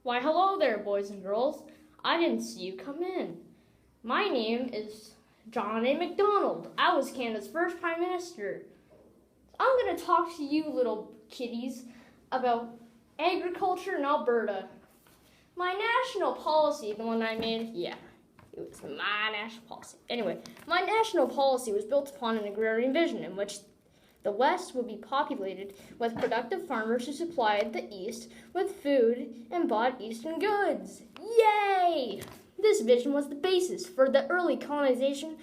Why, hello there, boys and girls. I didn't see you come in. My name is John A. Macdonald. I was Canada's first Prime Minister. I'm going to talk to you little kiddies about agriculture in Alberta. My national policy, the one I made, it was my national policy. Anyway, my national policy was built upon an agrarian vision in which the West would be populated with productive farmers who supplied the East with food and bought Eastern goods. Yay! This vision was the basis for the early colonization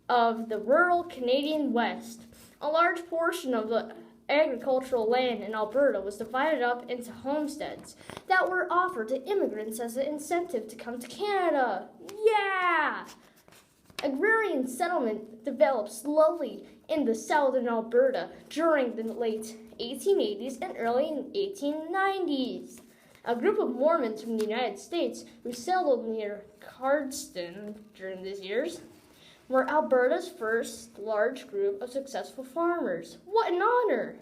of the rural Canadian West. A large portion of the agricultural land in Alberta was divided up into homesteads that were offered to immigrants as an incentive to come to Canada. Yeah! Agrarian settlement developed slowly in the southern Alberta during the late 1880s and early 1890s. A group of Mormons from the United States who settled near Cardston during these years were Alberta's first large group of successful farmers. What an honor!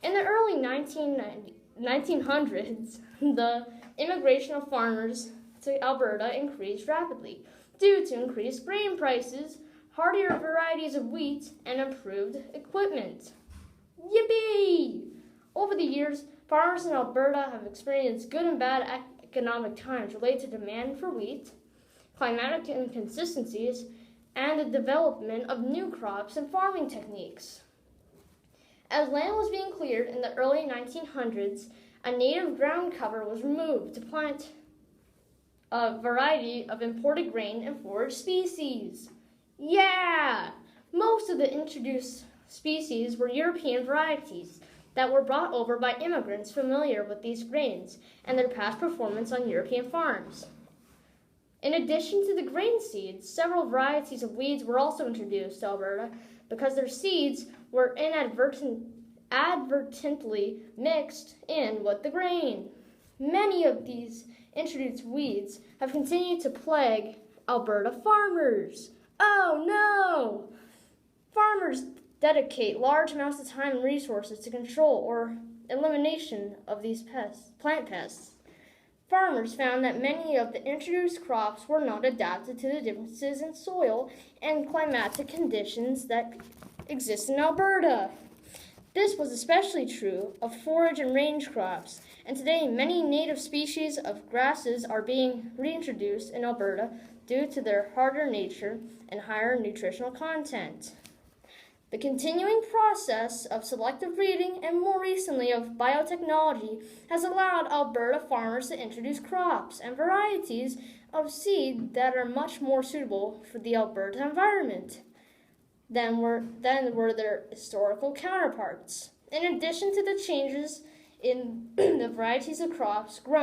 In the early 1900s, the immigration of farmers to Alberta increased rapidly due to increased grain prices, hardier varieties of wheat, and improved equipment. Yippee! Over the years, farmers in Alberta have experienced good and bad economic times related to demand for wheat, climatic inconsistencies, and the development of new crops and farming techniques. As land was being cleared in the early 1900s, a native ground cover was removed to plant a variety of imported grain and forage species. Yeah! Most of the introduced species were European varieties that were brought over by immigrants familiar with these grains and their past performance on European farms. In addition to the grain seeds, several varieties of weeds were also introduced to Alberta because their seeds were inadvertently mixed in with the grain. Many of these introduced weeds have continued to plague Alberta farmers. Oh no! Farmers dedicate large amounts of time and resources to control or elimination of these plant pests. Farmers found that many of the introduced crops were not adapted to the differences in soil and climatic conditions that exist in Alberta. This was especially true of forage and range crops, and today many native species of grasses are being reintroduced in Alberta due to their harder nature and higher nutritional content. The continuing process of selective breeding and more recently of biotechnology has allowed Alberta farmers to introduce crops and varieties of seed that are much more suitable for the Alberta environment than were their historical counterparts. In addition to the changes in the varieties of crops grown